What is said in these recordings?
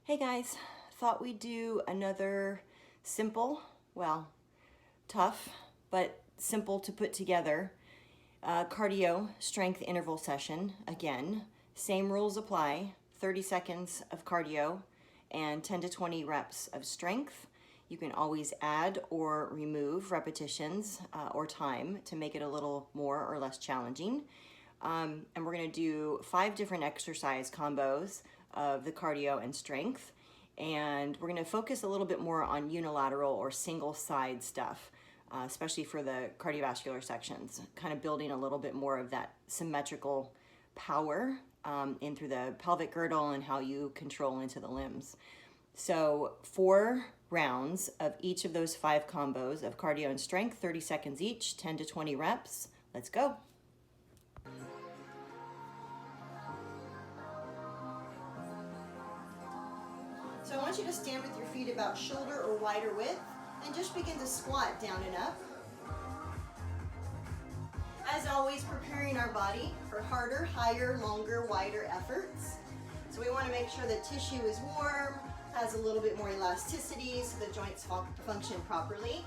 Hey guys, thought we'd do another simple, well, tough, but simple to put together cardio strength interval session. Again, same rules apply, 30 seconds of cardio and 10 to 20 reps of strength. You can always add or remove repetitions or time to make it a little more or less challenging. And we're gonna do 5 different exercise combos of the cardio and strength. And we're gonna focus a little bit more on unilateral or single side stuff, especially for the cardiovascular sections, kind of building a little bit more of that symmetrical power in through the pelvic girdle and how you control into the limbs. So 4 rounds of each of those 5 combos of cardio and strength, 30 seconds each, 10 to 20 reps. Let's go. So I want you to stand with your feet about shoulder or wider width and just begin to squat down and up. As always, preparing our body for harder, higher, longer, wider efforts. So we want to make sure the tissue is warm, has a little bit more elasticity so the joints function properly.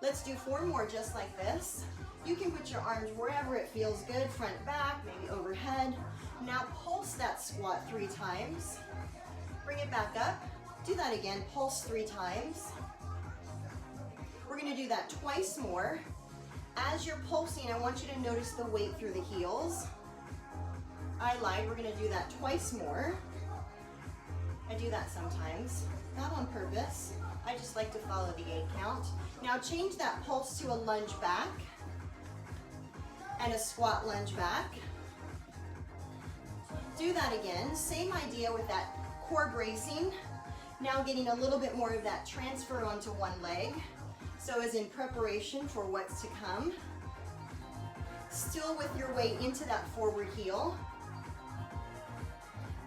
Let's do 4 more just like this. You can put your arms wherever it feels good, front, back, maybe overhead. Now pulse that squat 3 times. Bring it back up. Do that again, pulse 3 times. We're gonna do that twice more. As you're pulsing, I want you to notice the weight through the heels. I lied, we're gonna do that twice more. I do that sometimes, not on purpose. I just like to follow the 8 count. Now change that pulse to a lunge back and a squat lunge back. Do that again, same idea with that core bracing. Now getting a little bit more of that transfer onto one leg. So as in preparation for what's to come. Still with your weight into that forward heel.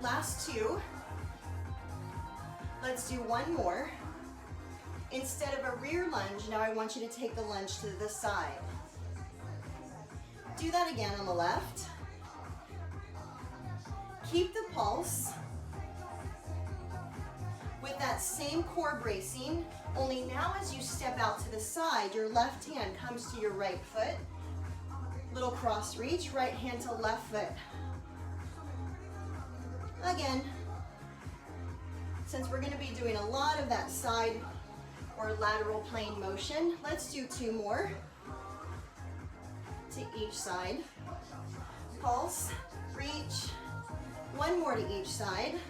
Last 2. Let's do 1 more. Instead of a rear lunge, now I want you to take the lunge to the side. Do that again on the left. Keep the pulse. With that same core bracing, only now as you step out to the side, your left hand comes to your right foot. Little cross reach, right hand to left foot. Again, since we're gonna be doing a lot of that side or lateral plane motion, let's do 2 more to each side. Pulse, reach, 1 more to each side.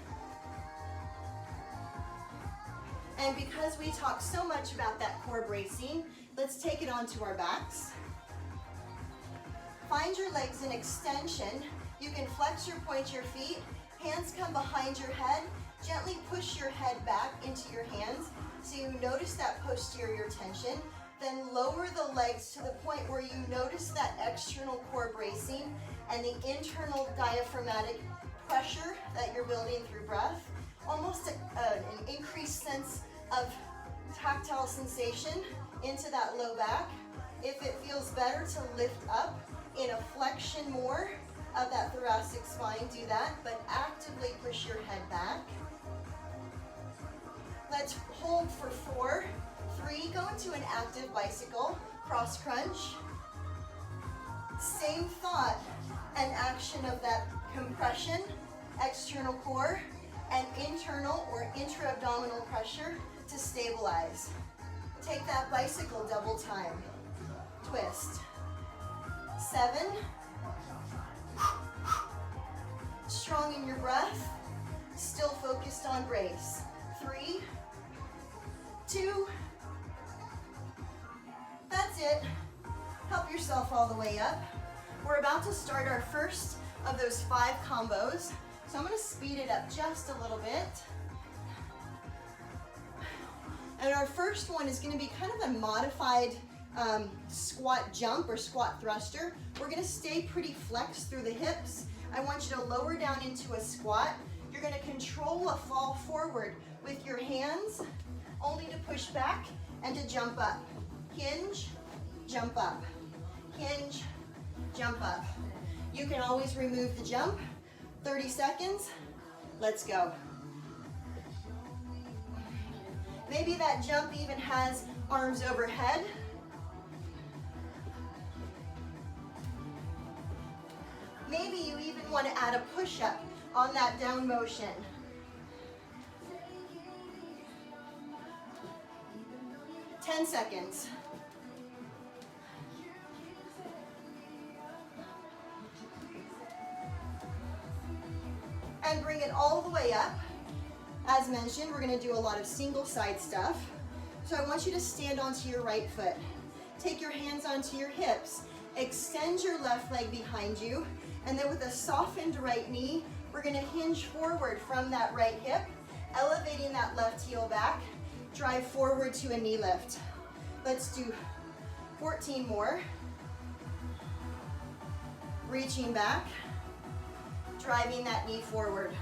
And because we talk so much about that core bracing, let's take it onto our backs. Find your legs in extension. You can flex or point your feet. Hands come behind your head. Gently push your head back into your hands so you notice that posterior tension. Then lower the legs to the point where you notice that external core bracing and the internal diaphragmatic pressure that you're building through breath. Almost an increased sense of tactile sensation into that low back. If it feels better to lift up in a flexion more of that thoracic spine, do that, but actively push your head back. Let's hold for 4, 3, go into an active bicycle, cross crunch. Same thought and action of that compression, external core, and internal or intra-abdominal pressure to stabilize. Take that bicycle double time. Twist. 7. Strong in your breath. Still focused on brace. 3, 2. That's it. Help yourself all the way up. We're about to start our first of those 5 combos. So I'm going to speed it up just a little bit. And our first one is going to be kind of a modified squat jump or squat thruster. We're going to stay pretty flexed through the hips. I want you to lower down into a squat. You're going to control a fall forward with your hands, only to push back and to jump up. Hinge, jump up. Hinge, jump up. You can always remove the jump. 30 seconds, let's go. Maybe that jump even has arms overhead. Maybe you even want to add a push-up on that down motion. Ten seconds. And bring it all the way up. As mentioned, we're going to do a lot of single side stuff. So I want you to stand onto your right foot. Take your hands onto your hips. Extend your left leg behind you. And then with a softened right knee, we're going to hinge forward from that right hip, elevating that left heel back. Drive forward to a knee lift. Let's do 14 more. Reaching back, driving that knee forward.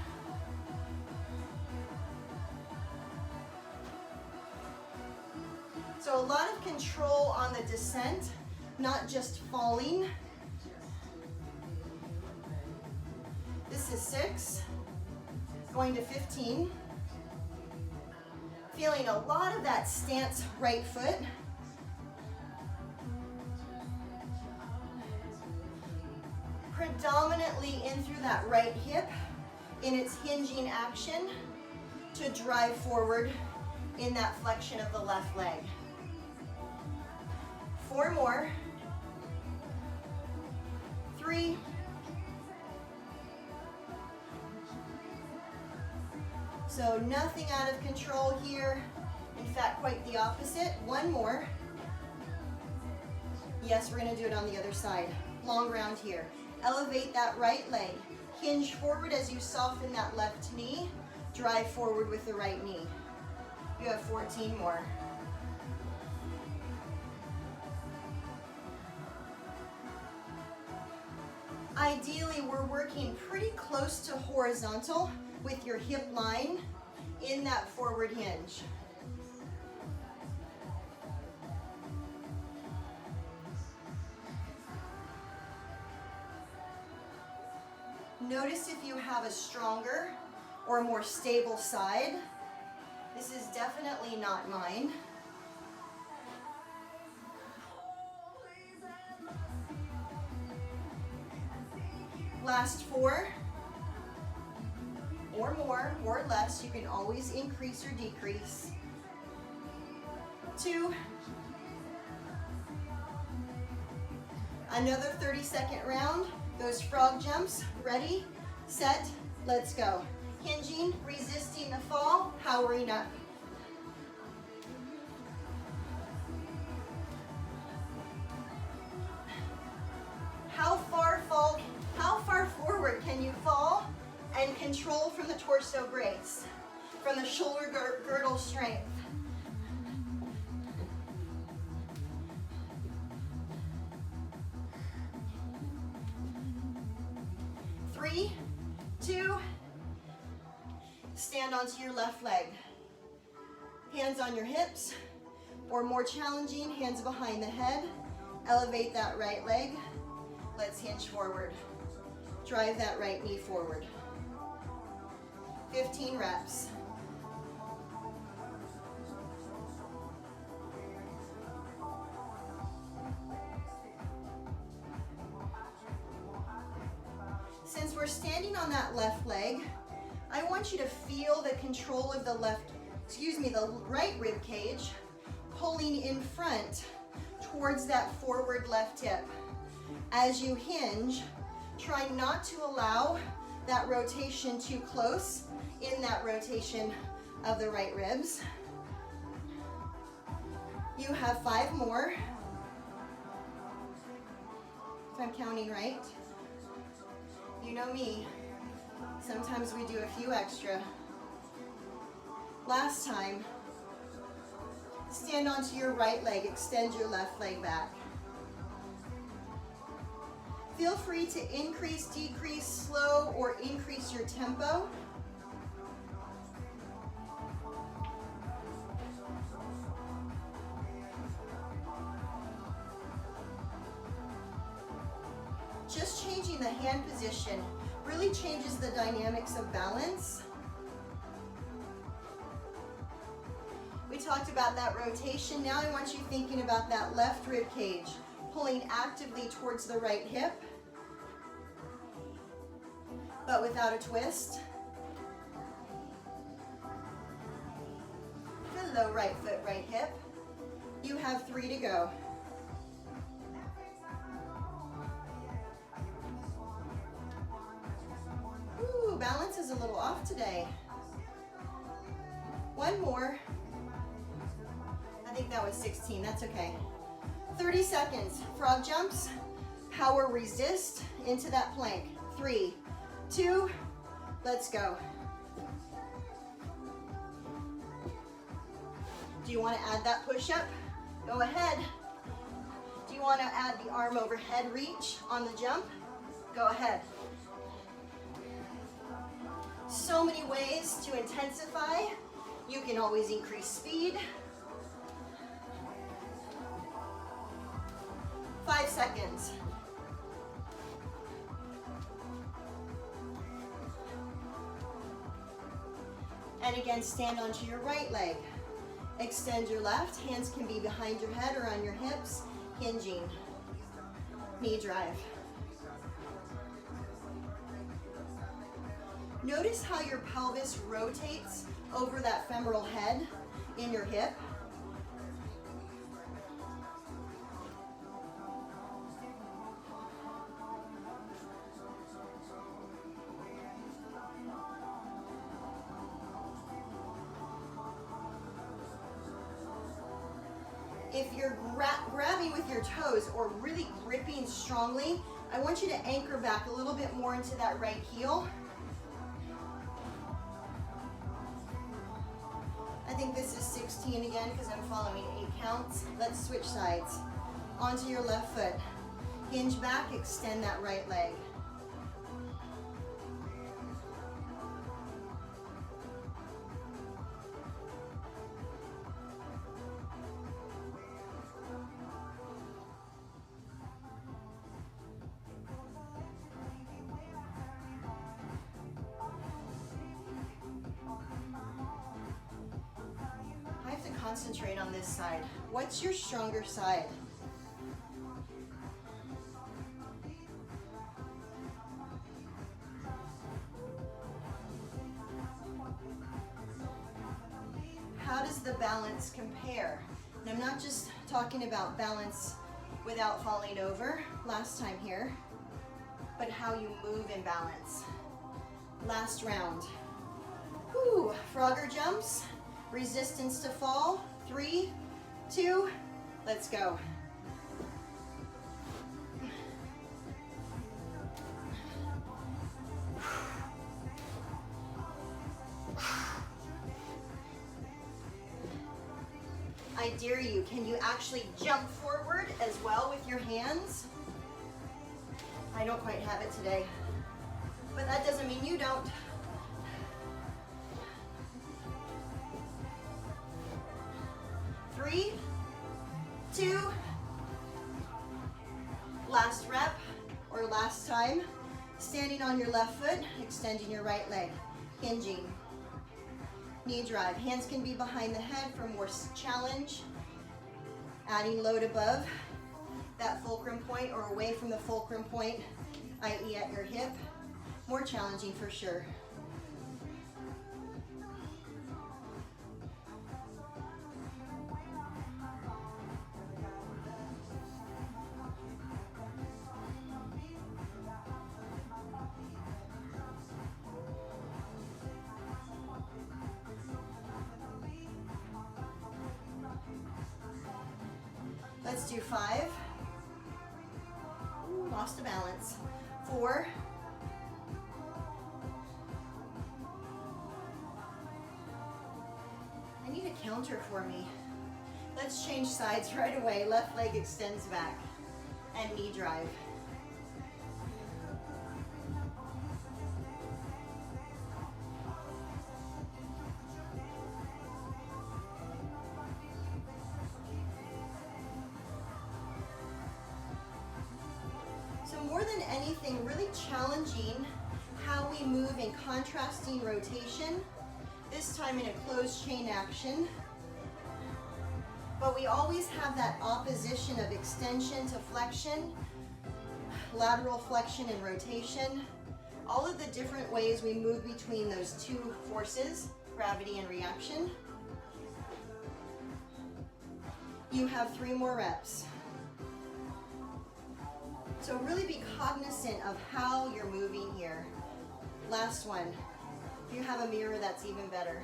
So a lot of control on the descent, not just falling. This is 6, going to 15. Feeling a lot of that stance right foot. Predominantly in through that right hip in its hinging action to drive forward in that flexion of the left leg. 4 more. 3. So nothing out of control here. In fact, quite the opposite. 1 more. Yes, we're going to do it on the other side. Long round here. Elevate that right leg. Hinge forward as you soften that left knee. Drive forward with the right knee. You have 14 more. Ideally, we're working pretty close to horizontal with your hip line in that forward hinge. Notice if you have a stronger or more stable side. This is definitely not mine. Last 4 or more or less. You can always increase or decrease. 2. Another 30-second round. Those frog jumps. Ready, set, let's go. Hinging, resisting the fall, powering up. How far forward can you fall and control from the torso brace, from the shoulder girdle strength? 3, 2, stand onto your left leg. Hands on your hips, or more challenging, hands behind the head. Elevate that right leg. Let's hinge forward. Drive that right knee forward. 15 reps. Since we're standing on that left leg, I want you to feel the control of the the right rib cage pulling in front towards that forward left hip. As you hinge, try not to allow that rotation too close in that rotation of the right ribs. You have 5 more, if I'm counting right. You know me, sometimes we do a few extra. Last time, stand onto your right leg, extend your left leg back. Feel free to increase, decrease, slow, or increase your tempo. Just changing the hand position really changes the dynamics of balance. We talked about that rotation. Now I want you thinking about that left rib cage, pulling actively towards the right hip, but without a twist. Hello, right foot, right hip. You have 3 to go. Ooh, balance is a little off today. One more. I think that was 16, that's okay. 30 seconds, frog jumps, power resist into that plank. 3, 2, let's go. Do you want to add that push-up? Go ahead. Do you want to add the arm overhead reach on the jump? Go ahead. So many ways to intensify. You can always increase speed. 5 seconds. And again, stand onto your right leg. Extend your left. Hands can be behind your head or on your hips. Hinging. Knee drive. Notice how your pelvis rotates over that femoral head in your hip. If you're grabbing with your toes or really gripping strongly, I want you to anchor back a little bit more into that right heel. I think this is 16 again because I'm following 8 counts. Let's switch sides. Onto your left foot. Hinge back, extend that right leg. Concentrate on this side. What's your stronger side? How does the balance compare? And I'm not just talking about balance without falling over last time here, but how you move in balance. Last round. Whew, Frogger jumps. Resistance to fall. 3, 2, let's go. I dare you, can you actually jump forward as well with your hands? I don't quite have it today, but that doesn't mean you don't. 3, 2, last rep or last time. Standing on your left foot, extending your right leg, hinging. Knee drive. Hands can be behind the head for more challenge. Adding load above that fulcrum point or away from the fulcrum point, i.e. at your hip. More challenging for sure. Let's do 5. Ooh, lost a balance. 4. I need a counter for me. Let's change sides right away. Left leg extends back and knee drive. More than anything, really challenging how we move in contrasting rotation, this time in a closed chain action. But we always have that opposition of extension to flexion, lateral flexion and rotation. All of the different ways we move between those two forces, gravity and reaction. You have 3 more reps. So really be cognizant of how you're moving here. Last one. If you have a mirror, that's even better.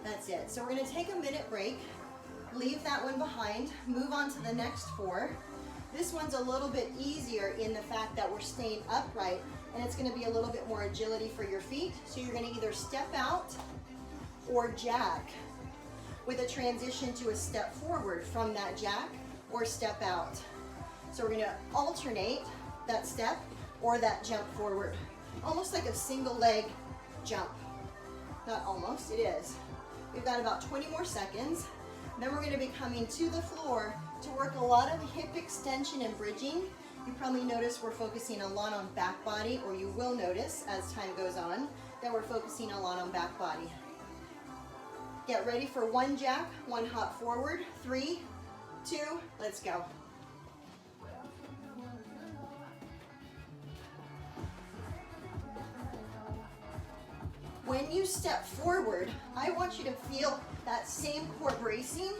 That's it. So we're going to take a minute break. Leave that one behind. Move on to the next 4. This one's a little bit easier in the fact that we're staying upright, and it's going to be a little bit more agility for your feet. So you're going to either step out or jack with a transition to a step forward from that jack or step out. So we're going to alternate that step or that jump forward. Almost like a single leg jump. Not almost, it is. We've got about 20 more seconds. Then we're going to be coming to the floor to work a lot of hip extension and bridging. You probably notice we're focusing a lot on back body, or you will notice as time goes on that we're focusing a lot on back body. Get ready for 1 jack, 1 hop forward. 3, 2, let's go. When you step forward, I want you to feel that same core bracing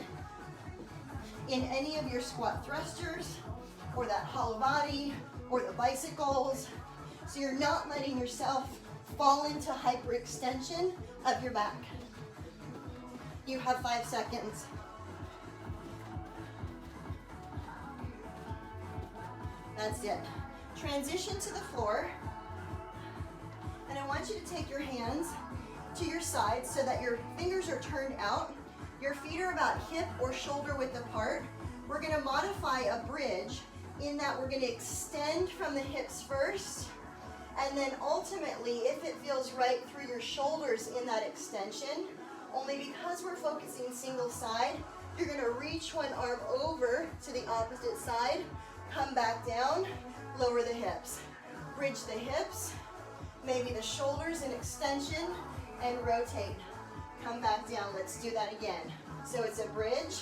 in any of your squat thrusters or that hollow body or the bicycles. So you're not letting yourself fall into hyperextension of your back. You have 5 seconds. That's it. Transition to the floor. And I want you to take your hands to your sides so that your fingers are turned out. Your feet are about hip or shoulder width apart. We're going to modify a bridge in that we're going to extend from the hips first, and then ultimately, if it feels right, through your shoulders in that extension. Only because we're focusing single side, you're going to reach one arm over to the opposite side, come back down, lower the hips. Bridge the hips, maybe the shoulders in extension, and rotate. Come back down. Let's do that again. So it's a bridge,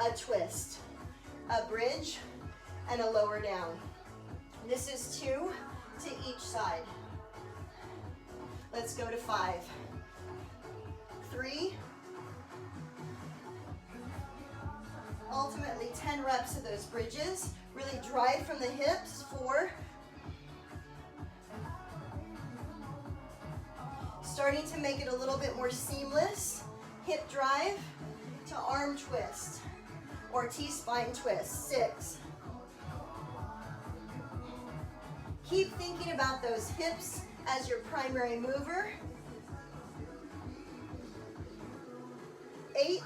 a twist, a bridge, and a lower down. This is 2 to each side. Let's go to 5. 3. Ultimately 10 reps of those bridges. Really drive from the hips. 4. Starting to make it a little bit more seamless. Hip drive to arm twist or T-spine twist. 6. Keep thinking about those hips as your primary mover. 8.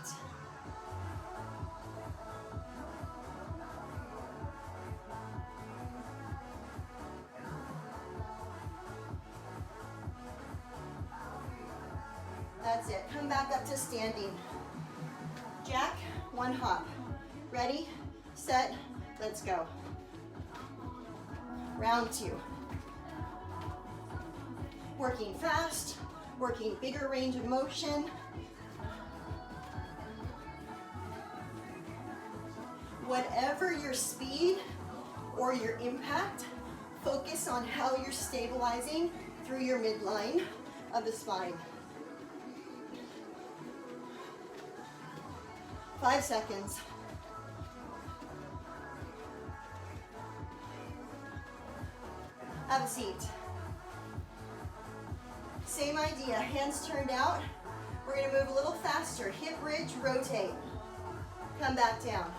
'That's it. Come back up to standing. Jack, 1 hop. Ready, set, let's go. Round 2. Working fast, working bigger range of motion. Whatever your speed or your impact, focus on how you're stabilizing through your midline of the spine. 5 seconds. Have a seat. Same idea, hands turned out. We're going to move a little faster. Hip bridge, rotate. Come back down.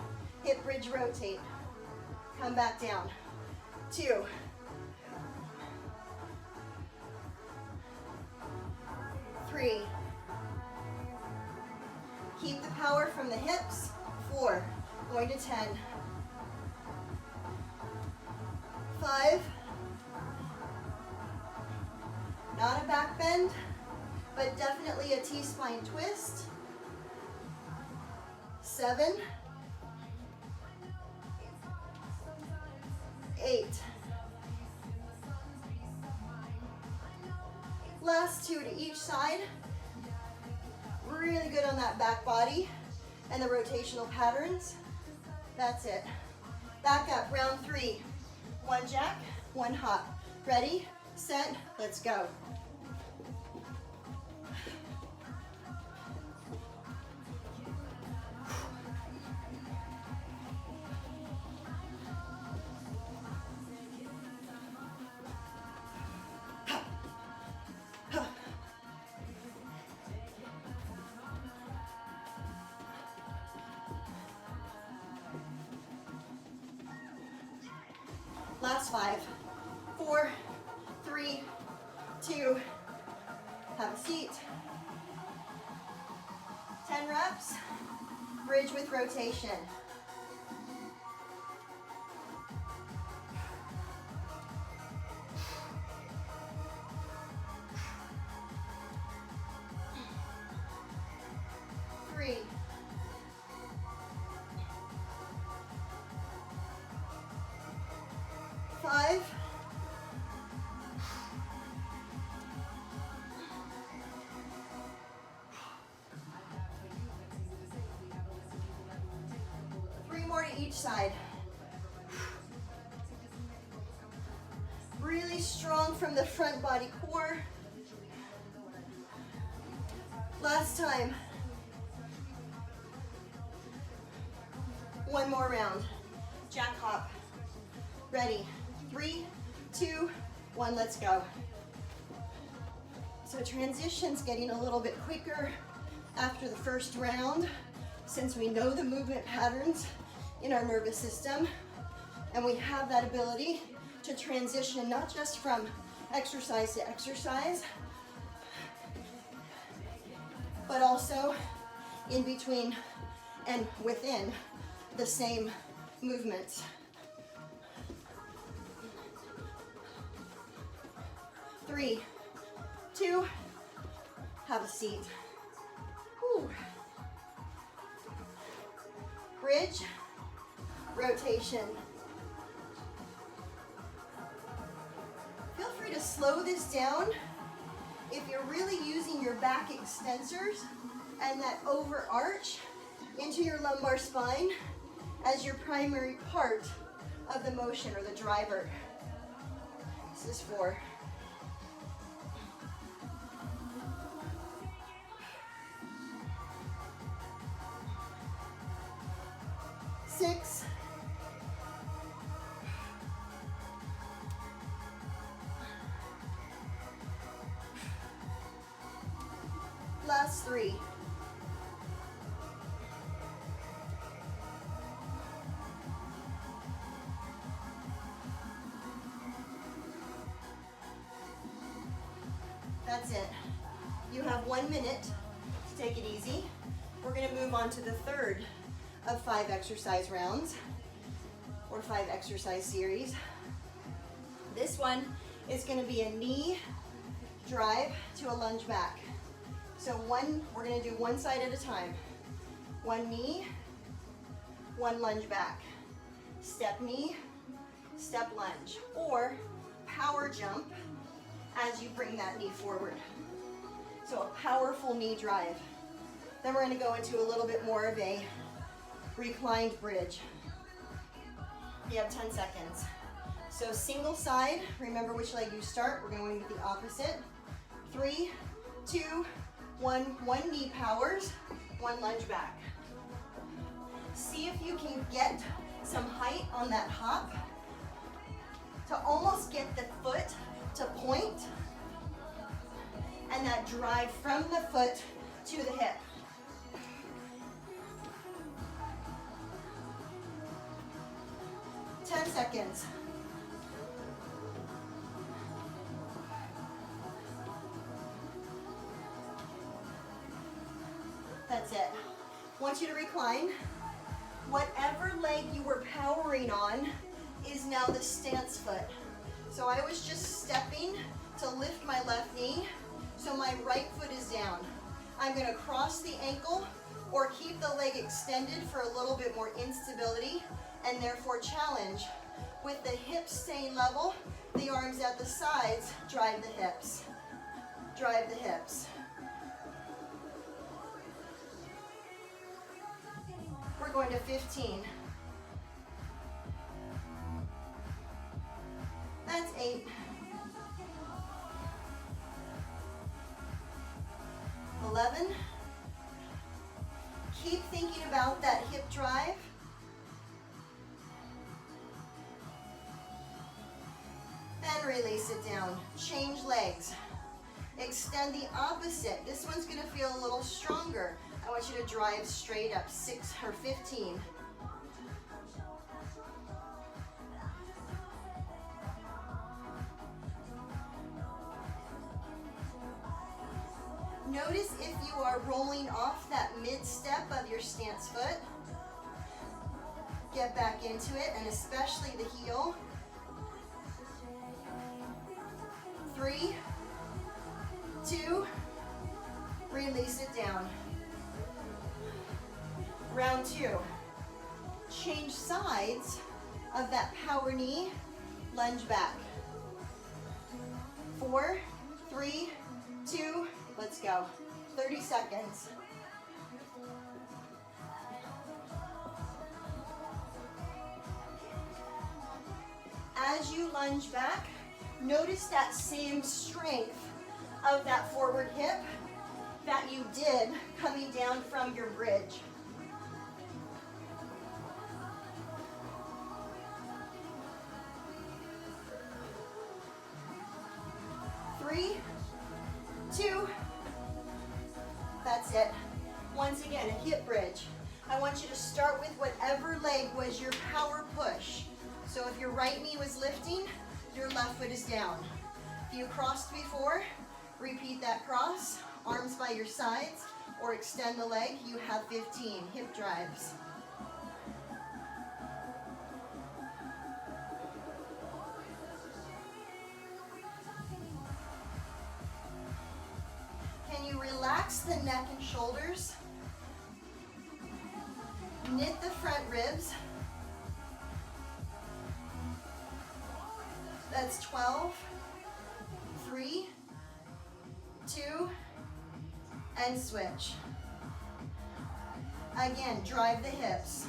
Hip bridge, rotate. Come back down. 2. 3. Keep the power from the hips. 4. Going to 10. 5. Not a back bend, but definitely a T-spine twist. 7. 8. Last 2 to each side. Really good on that back body. and the rotational patterns. That's it. Back up, round 3. 1 jack, 1 hop. Ready, set, let's go. Last 5, 4, 3, 2, have a seat. 10 reps, bridge with rotation. Three, 5, 3 more to each side. Really strong from the front body core. Last time. 1 more round. Jack hop. Ready. 3, 2, 1, let's go. So transition's getting a little bit quicker after the first round, since we know the movement patterns in our nervous system, and we have that ability to transition not just from exercise to exercise, but also in between and within the same movements. 3, 2, have a seat. Whew. Bridge, rotation. Feel free to slow this down if you're really using your back extensors and that overarch into your lumbar spine as your primary part of the motion or the driver. This is 4. 6, 3. That's it. You have 1 minute to take it easy. We're going to move on to the third of 5 exercise rounds or 5 exercise series. This one is going to be a knee drive to a lunge back. So we're going to do one side at a time. 1 knee, 1 lunge back. Step knee, step lunge, or power jump as you bring that knee forward. So a powerful knee drive. Then we're going to go into a little bit more of a reclined bridge. You have 10 seconds. So single side, remember which leg you start. We're going with the opposite. 3, 2, 1, 1 knee powers, 1 lunge back. See if you can get some height on that hop to almost get the foot to point and that drive from the foot to the hip. Ten seconds. That's it. I want you to recline. Whatever leg you were powering on is now the stance foot. So I was just stepping to lift my left knee, so my right foot is down. I'm going to cross the ankle or keep the leg extended for a little bit more instability, and therefore challenge. With the hips staying level, the arms at the sides drive the hips. Drive the hips. 15. That's 8. 11. Keep thinking about that hip drive. Then release it down. Change legs. Extend the opposite. This one's going to feel a little stronger. I want you to drive straight up, 6 or 15. Notice if you are rolling off that mid-step of your stance foot. Get back into it, and especially the heel. 3, 2, release it down. Round 2. Change sides of that power knee, lunge back. 4, 3, 2, let's go. 30 seconds. As you lunge back, notice that same strength of that forward hip that you did coming down from your bridge. Three, 2, that's it. Once again, a hip bridge. I want you to start with whatever leg was your power push. So if your right knee was lifting, your left foot is down. If you crossed before, repeat that cross, arms by your sides, or extend the leg. You have 15 hip drives. Can you relax the neck and shoulders? Knit the front ribs. That's 12, 3, 2, and switch. Again, drive the hips.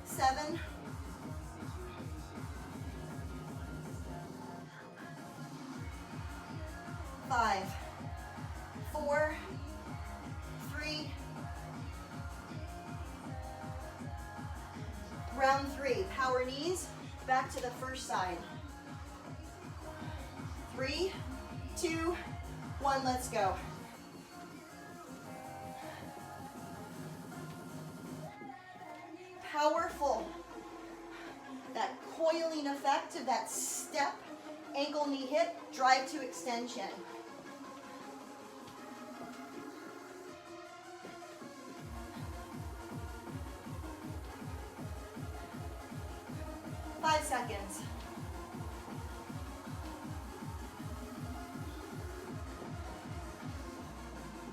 Seven, 5, 4, 3. Round 3, power knees, back to the first side. 3, 2, 1, let's go. Powerful. That coiling effect of that step, ankle, knee, hip, drive to extension. Five seconds.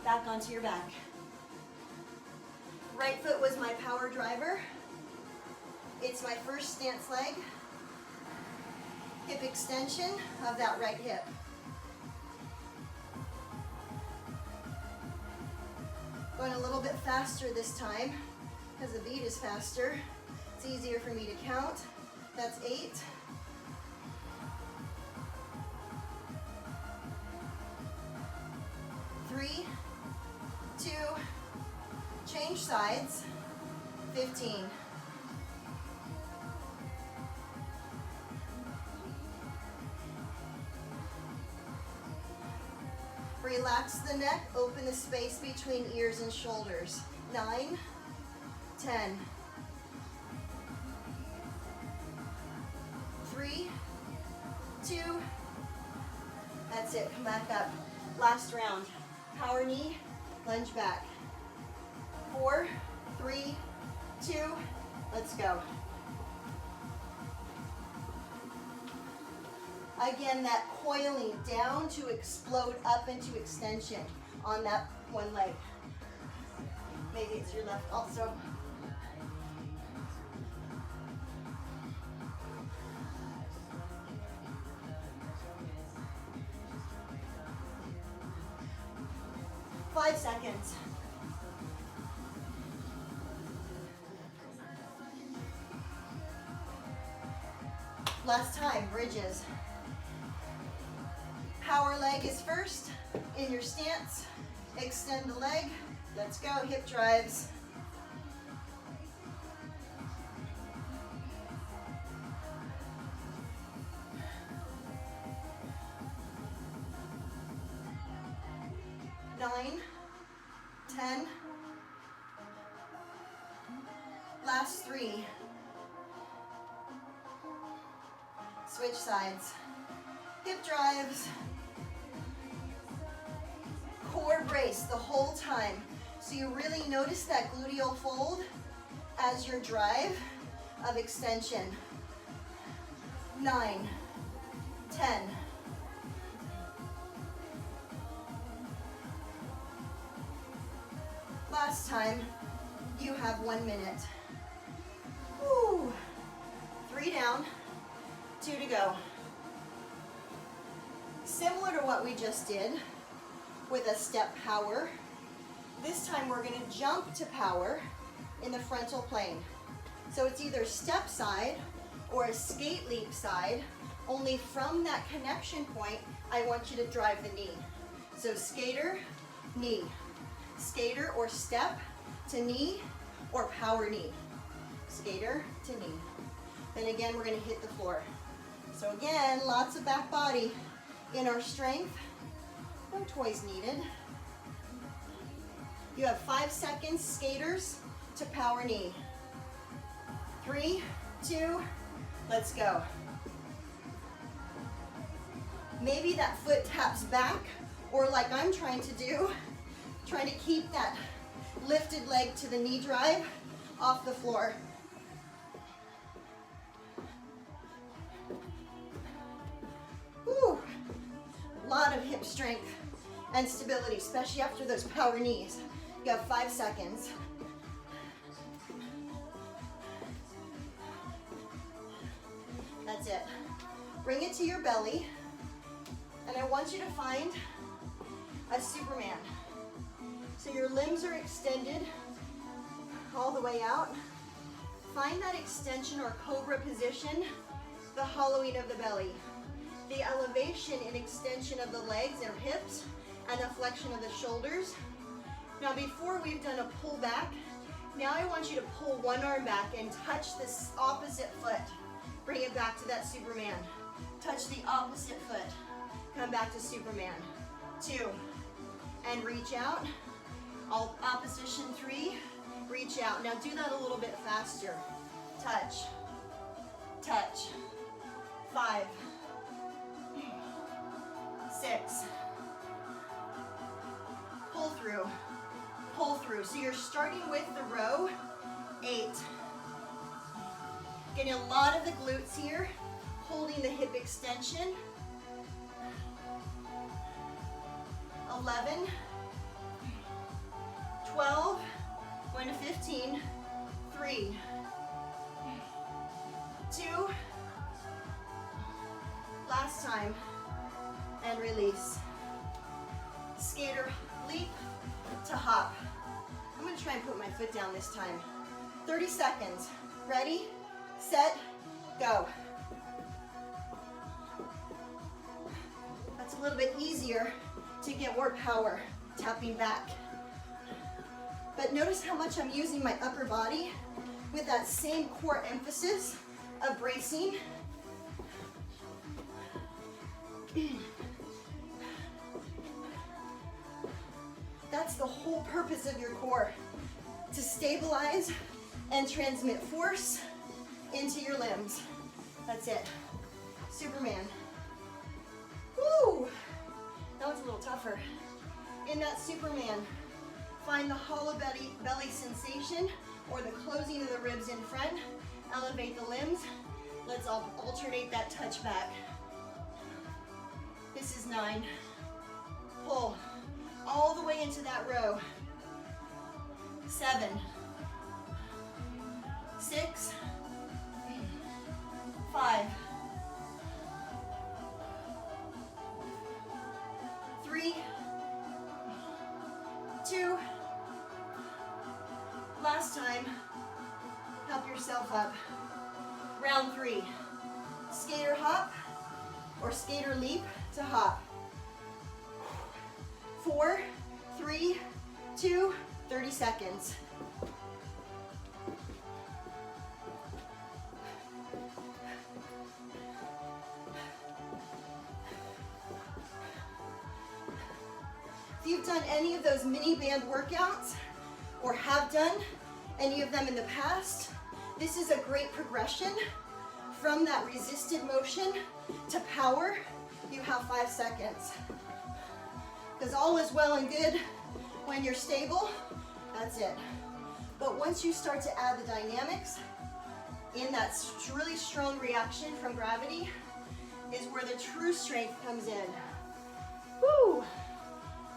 Back onto your back. Right foot was my power driver. It's my first stance leg. Hip extension of that right hip. Going a little bit faster this time because the beat is faster. It's easier for me to count. That's 8. 3, 2, change sides. 15. Relax the neck, open the space between ears and shoulders. 9, 10. 3, 2, that's it, come back up. Last round, power knee, lunge back. 4, 3, 2, let's go. Again, that coiling down to explode up into extension on that one leg. Maybe it's your left also. 5 seconds. Last time, bridges. Power leg is first in your stance. Extend the leg. Let's go, hip drives. Nine, 10, last 3. Switch sides. Hip drives. Core brace the whole time. So you really notice that gluteal fold as your drive of extension. 9, 10. Last time, you have 1 minute. Woo. 3 down, 2 to go. Similar to what we just did with a step power, this time we're going to jump to power in the frontal plane. So it's either step side or a skate leap side, only from that connection point, I want you to drive the knee. So skater, knee. Skater or step to knee or power knee. Skater to knee. Then again, we're going to hit the floor. So again, lots of back body in our strength. No toys needed. You have 5 seconds, skaters to power knee. 3, 2, let's go. Maybe that foot taps back, or like I'm trying to do, trying to keep that lifted leg to the knee drive off the floor. Whew. A lot of hip strength and stability, especially after those power knees. You have 5 seconds. That's it. Bring it to your belly, and I want you to find a Superman. So your limbs are extended all the way out. Find that extension or cobra position, the hollowing of the belly, the elevation and extension of the legs and hips, and the flexion of the shoulders. Now before we've done a pull back, now I want you to pull one arm back and touch this opposite foot. Bring it back to that Superman. Touch the opposite foot. Come back to Superman. 2, and reach out. Opposition 3, reach out. Now do that a little bit faster. Touch, touch. 5, 6, pull through, pull through. So you're starting with the row. 8. Getting a lot of the glutes here, holding the hip extension. 11, 12, going to 15, 3, 2, last time, and release. Skater leap to hop. I'm going to try and put my foot down this time. 30 seconds. Ready, set, go. That's a little bit easier to get more power, tapping back. But notice how much I'm using my upper body with that same core emphasis of bracing. That's the whole purpose of your core, to stabilize and transmit force into your limbs. That's it. Superman. Woo! That was a little tougher. In that Superman, find the hollow belly sensation or the closing of the ribs in front. Elevate the limbs. Let's alternate that touch back. This is 9. Pull all the way into that row. 7, 6, 5, 3, yourself up. Round 3. Skater hop or skater leap to hop. 4, 3, 2, 30 seconds. If you've done any of those mini band workouts or have done any of them in the past, this is a great progression from that resisted motion to power. You have 5 seconds. Because all is well and good when you're stable, that's it. But once you start to add the dynamics in that really strong reaction from gravity is where the true strength comes in. Woo!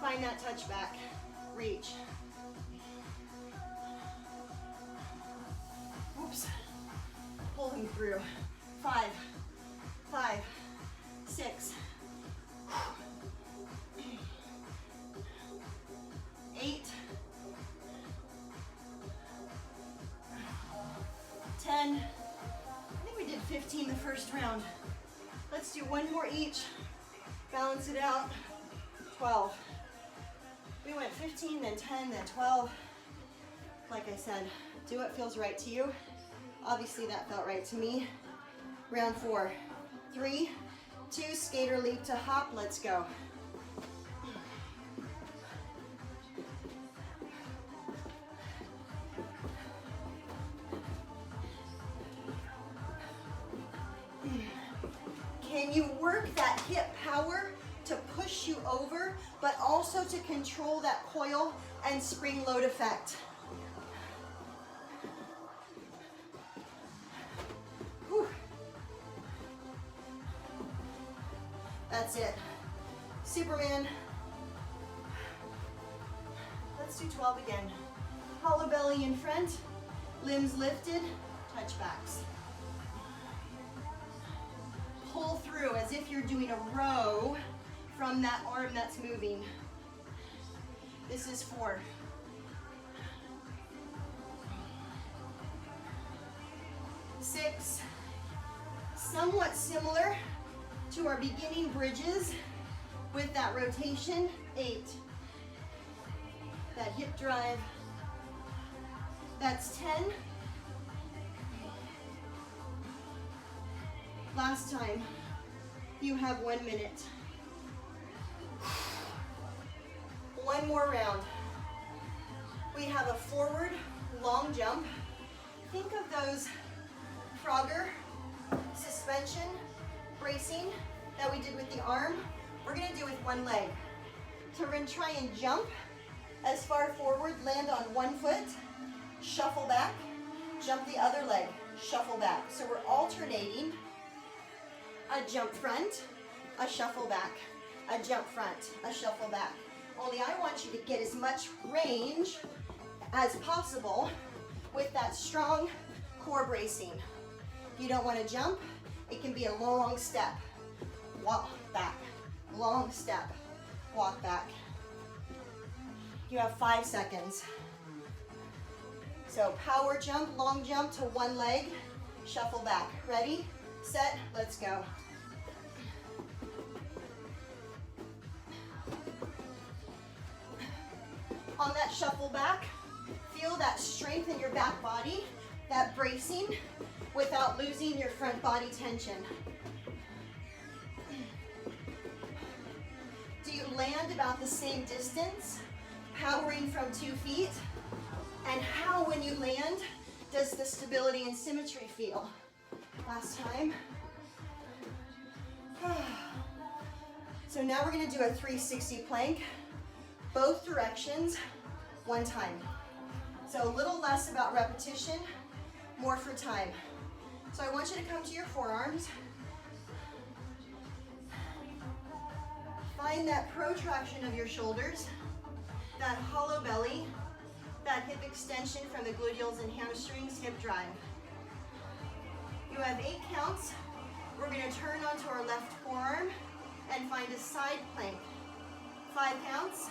Find that touch back, reach. Oops, pulling through. 5, 6, 8, 10. I think we did 15 the first round. Let's do one more each. Balance it out. 12. We went 15, then 10, then 12. Like I said, do what feels right to you. Obviously that felt right to me. Round 4. 3, 2, skater leap to hop. Let's go. Can you work that hip power to push you over, but also to control that coil and spring load effect? Whew. That's it. Superman. Let's do 12 again. Hollow belly in front, limbs lifted, touchbacks. Pull through as if you're doing a row from that arm that's moving. This is 4. 6. Somewhat similar to our beginning bridges with that rotation. 8. That hip drive. That's 10. Last time. You have 1 minute. One more round. We have a forward long jump. Think of those Frogger suspension bracing that we did with the arm. We're gonna do with one leg. So we're gonna try and jump as far forward, land on one foot, shuffle back, jump the other leg, shuffle back. So we're alternating a jump front, a shuffle back, a jump front, a shuffle back. Only I want you to get as much range as possible with that strong core bracing. If you don't want to jump, it can be a long step. Walk back, long step, walk back. You have 5 seconds. So power jump, long jump to one leg, shuffle back. Ready, set, let's go. On that shuffle back, feel that strength in your back body, that bracing, without losing your front body tension. Do you land about the same distance, powering from 2 feet? And how, when you land, does the stability and symmetry feel? Last time. So now we're gonna do a 360 plank, both directions, 1 time. So a little less about repetition, more for time. So I want you to come to your forearms. Find that protraction of your shoulders, that hollow belly, that hip extension from the gluteals and hamstrings, hip drive. You have 8 counts. We're going to turn onto our left forearm and find a side plank. 5 counts.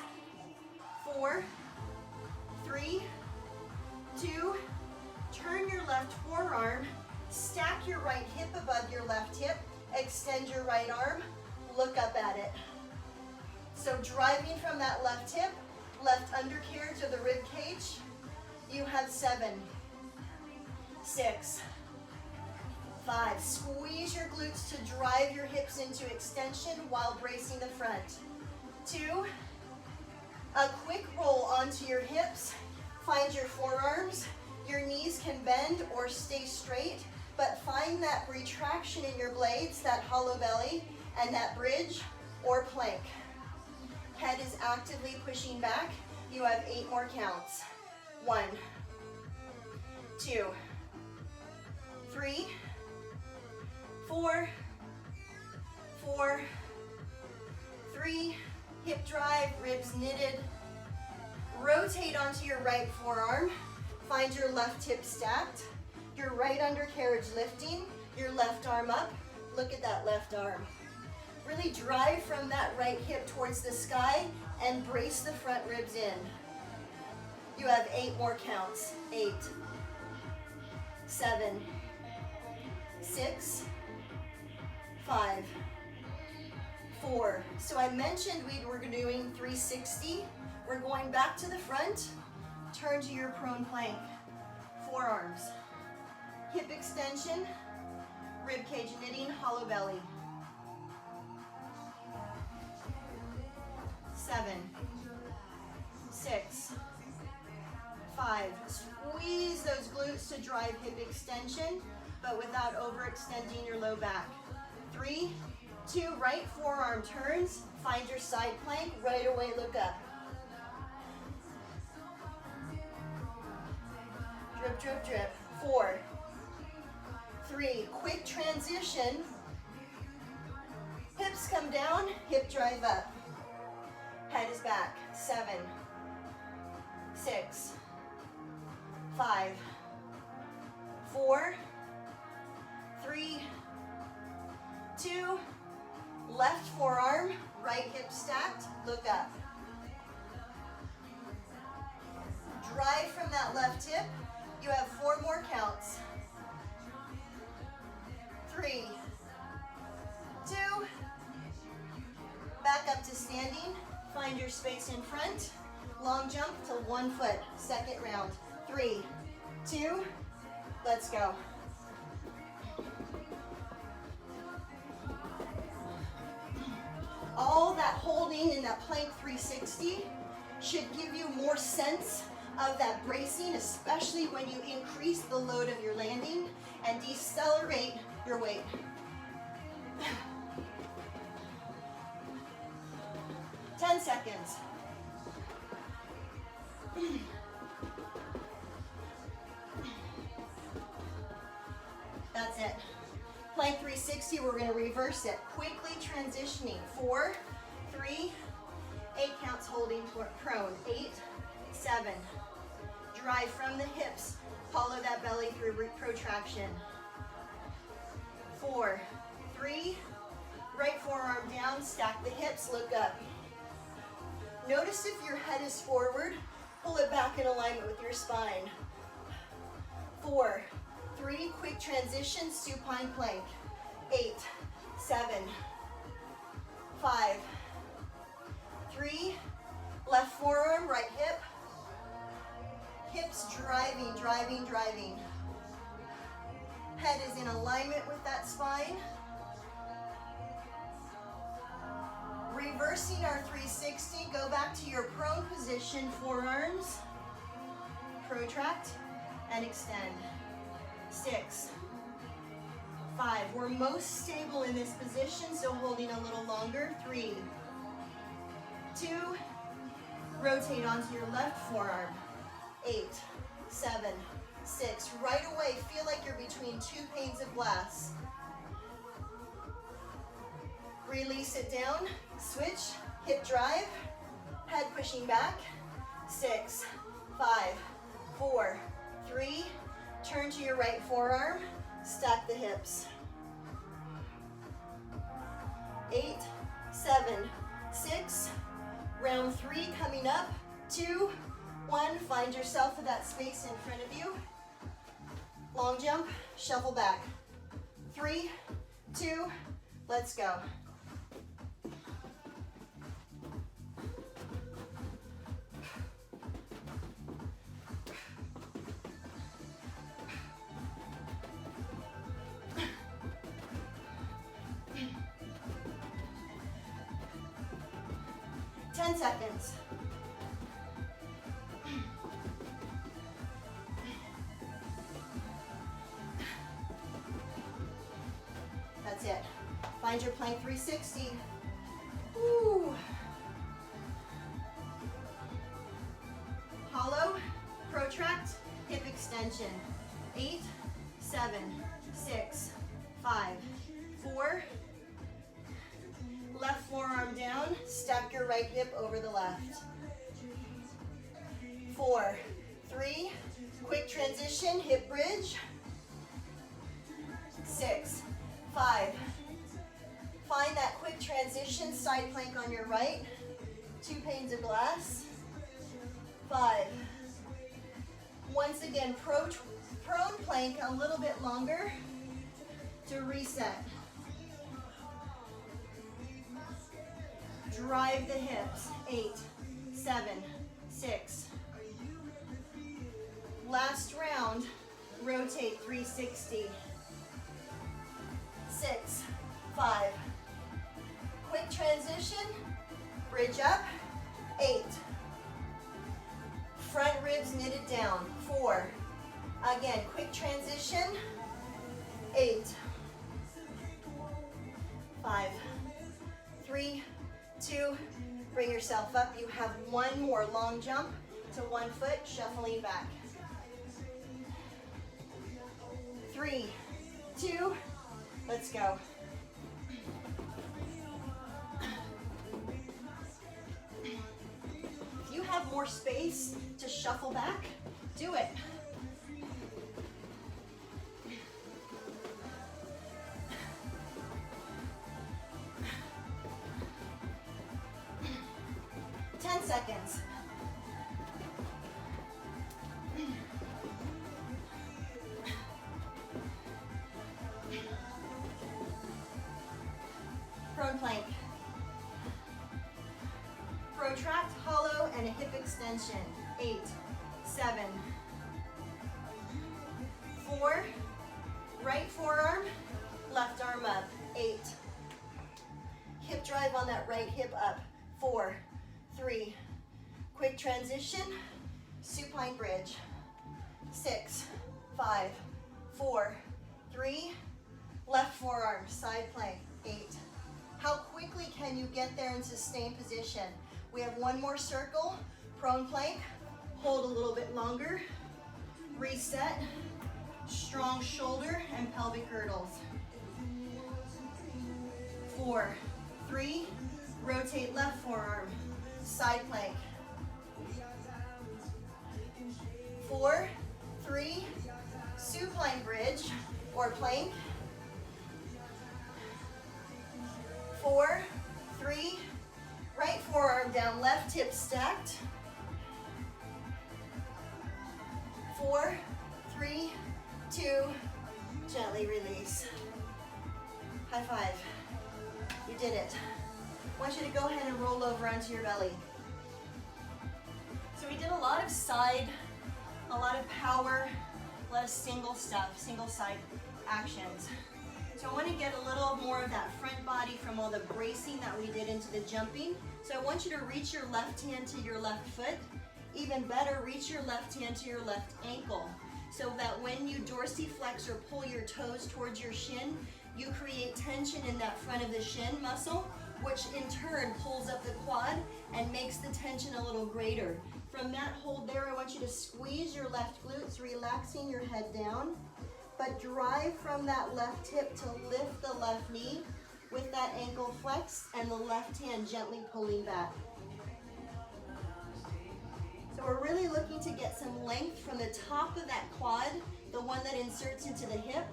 4, 3, 2, turn your left left forearm, stack your right hip above your left hip, extend your right arm, look up at it. So driving from that left hip, left undercarriage of the rib cage, you have 7, 6, 5. Squeeze your glutes to drive your hips into extension while bracing the front. 2, a quick roll onto your hips. Find your forearms. Your knees can bend or stay straight, but find that retraction in your blades, that hollow belly, and that bridge or plank. Head is actively pushing back. You have 8 more counts. 1, 2, 3, 4, 4, 3, hip drive, ribs knitted. Rotate onto your right forearm. Find your left hip stacked, your right undercarriage lifting, your left arm up. Look at that left arm. Really drive from that right hip towards the sky and brace the front ribs in. You have 8 more counts. 8, 7, 6, 5, 4. So I mentioned we were doing 360. We're going back to the front. Turn to your prone plank. Forearms. Hip extension. Rib cage knitting, hollow belly. 7, 6, 5. Squeeze those glutes to drive hip extension, but without overextending your low back. 3, 2, right forearm turns. Find your side plank. Right away, look up. Drip, drip, drip. 4, 3, quick transition. Hips come down, hip drive up. Head is back. 7, 6, 5, 4, 3, 2, left forearm, right hip stacked, look up. Drive from that left hip. You have 4 more counts. 3, 2, back up to standing. Find your space in front. Long jump to 1 foot. Second round. 3, 2, let's go. All that holding in that plank 360 should give you more sense of that bracing, especially when you increase the load of your landing and decelerate your weight. Ten seconds. That's it. Plank 360, we're going to reverse it. Quickly transitioning. 4, 3, 8 counts holding prone. 8, 7. Drive from the hips. Follow that belly through protraction. 4, 3, right forearm down, stack the hips, look up. Notice if your head is forward, pull it back in alignment with your spine. 4, 3, quick transition, supine plank. 8, 7, 5, 3, left forearm, right hip. Hips driving, driving, driving. Head is in alignment with that spine. Reversing our 360, go back to your prone position, forearms, protract, and extend. 6, 5, we're most stable in this position, so holding a little longer. 3, 2, rotate onto your left forearm. 8, 7, 6, right away, feel like you're between 2 panes of glass. Release it down, switch, hip drive, head pushing back. 6, 5, 4, 3, turn to your right forearm, stack the hips. 8, 7, 6, round 3 coming up. 2, 1, find yourself with that space in front of you. Long jump, shuffle back. 3, 2, let's go. Seconds. That's it. Find your plank 360. Woo. Hollow, protract, hip extension. 8, 7, 6, 5, 4. Left forearm down, stack your right hip over the left. 4, 3, quick transition, hip bridge. 6, 5, find that quick transition, side plank on your right, 2 panes of glass. 5, once again, prone plank a little bit longer to reset. Drive the hips. 8, 7, 6. Last round, rotate 360. 6, 5. Quick transition, bridge up. 8. Front ribs knitted down. 4. Again, quick transition. 8, 5, 3, 2, bring yourself up. You have one more long jump to one foot, shuffling back. 3, 2, let's go. If you have more space to shuffle back, do it. Seconds. Prone plank. Protract, hollow, and a hip extension. 8, 7, 4, right forearm, left arm up. 8. Hip drive on that right hip up. 4, 3, quick transition, supine bridge. 6, 5, 4, 3, left forearm, side plank. 8. How quickly can you get there in sustained position? We have one more circle, prone plank, hold a little bit longer, reset, strong shoulder and pelvic hurdles. 4, 3, rotate left forearm, side plank. 4, 3, supine bridge or plank. 4, 3, right forearm down, left hip stacked. 4, 3, 2, gently release. High five. You did it. I want you to go ahead and roll over onto your belly. So we did a lot of side, a lot of power, a lot of single stuff, single side actions. So I want to get a little more of that front body from all the bracing that we did into the jumping. So I want you to reach your left hand to your left foot. Even better, reach your left hand to your left ankle, so that when you dorsiflex or pull your toes towards your shin, you create tension in that front of the shin muscle, which in turn pulls up the quad and makes the tension a little greater. From that hold there, I want you to squeeze your left glutes, relaxing your head down, but drive from that left hip to lift the left knee with that ankle flex and the left hand gently pulling back. So we're really looking to get some length from the top of that quad, the one that inserts into the hip,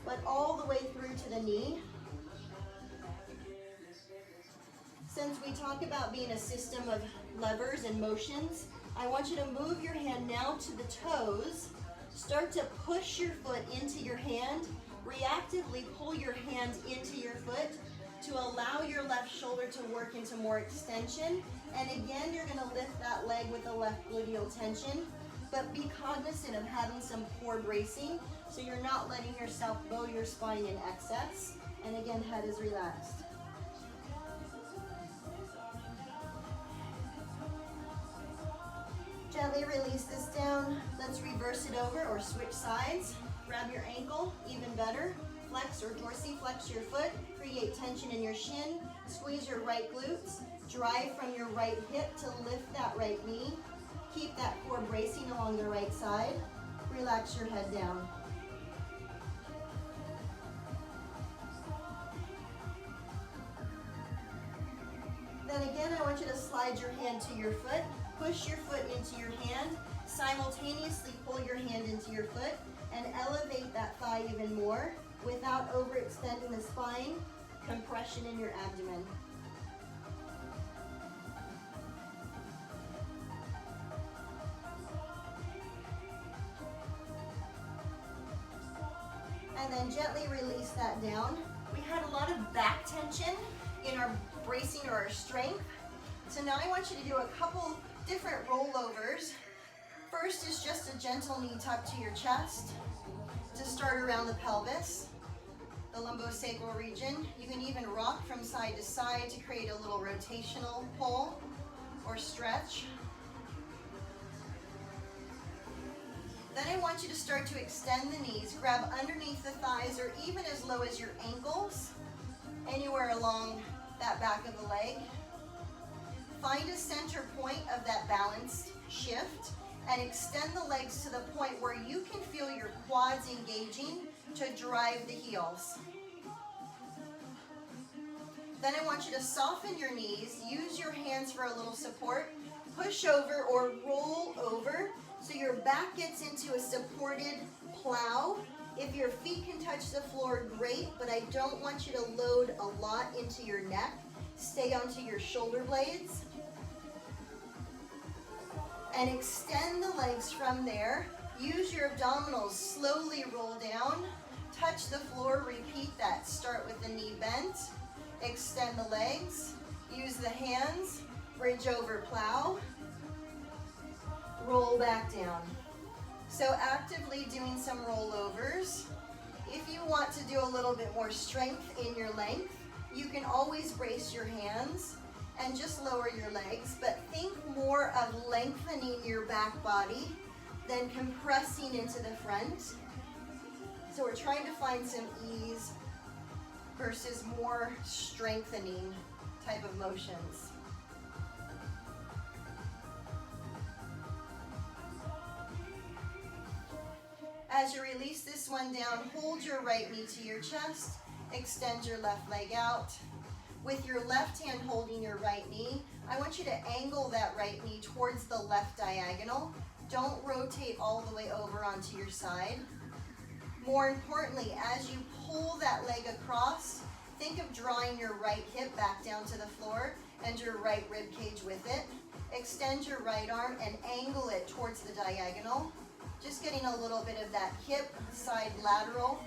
but all the way through to the knee. Since we talk about being a system of levers and motions, I want you to move your hand now to the toes Start to push your foot into your hand. Reactively pull your hand into your foot to allow your left shoulder to work into more extension. And again, you're gonna lift that leg with the left gluteal tension, but be cognizant of having some core bracing so you're not letting yourself bow your spine in excess. And again, head is relaxed. Gently release this down. Let's reverse it over or switch sides. Grab your ankle, even better. Flex or dorsiflex your foot. Create tension in your shin. Squeeze your right glutes. Drive from your right hip to lift that right knee. Keep that core bracing along the right side. Relax your head down. Then again, I want you to slide your hand to your foot. Push your foot into your hand. Simultaneously pull your hand into your foot and elevate that thigh even more without overextending the spine. Compression in your abdomen. And then gently release that down. We had a lot of back tension in our bracing or our strength. So now I want you to do a couple different rollovers. First is just a gentle knee tuck to your chest to start around the pelvis, the lumbosacral region. You can even rock from side to side to create a little rotational pull or stretch. Then I want you to start to extend the knees. Grab underneath the thighs or even as low as your ankles, anywhere along that back of the leg. Find a center point of that balanced shift and extend the legs to the point where you can feel your quads engaging to drive the heels. Then I want you to soften your knees, use your hands for a little support, push over or roll over so your back gets into a supported plow. If your feet can touch the floor, great, but I don't want you to load a lot into your neck. Stay onto your shoulder blades. And extend the legs from there. Use your abdominals, slowly roll down. Touch the floor, repeat that. Start with the knee bent. Extend the legs. Use the hands. Bridge over plow. Roll back down. So actively doing some rollovers. If you want to do a little bit more strength in your length, you can always brace your hands and just lower your legs, but think more of lengthening your back body than compressing into the front. So we're trying to find some ease versus more strengthening type of motions. As you release this one down, hold your right knee to your chest, extend your left leg out. With your left hand holding your right knee, I want you to angle that right knee towards the left diagonal. Don't rotate all the way over onto your side. More importantly, as you pull that leg across, think of drawing your right hip back down to the floor and your right rib cage with it. Extend your right arm and angle it towards the diagonal. Just getting a little bit of that hip side lateral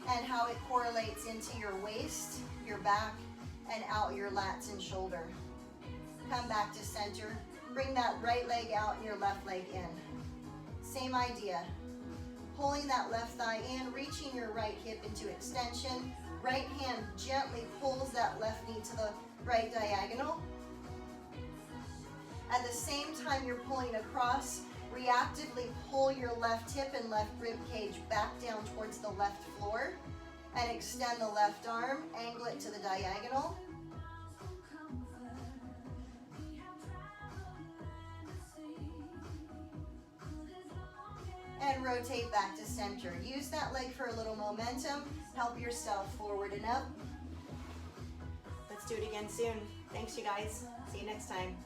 and how it correlates into your waist, your back, and out your lats and shoulder. Come back to center. Bring that right leg out and your left leg in. Same idea. Pulling that left thigh in, reaching your right hip into extension. Right hand gently pulls that left knee to the right diagonal. At the same time you're pulling across, reactively pull your left hip and left rib cage back down towards the left floor and extend the left arm, angle it to the diagonal. And rotate back to center. Use that leg for a little momentum. Help yourself forward and up. Let's do it again soon. Thanks, you guys. See you next time.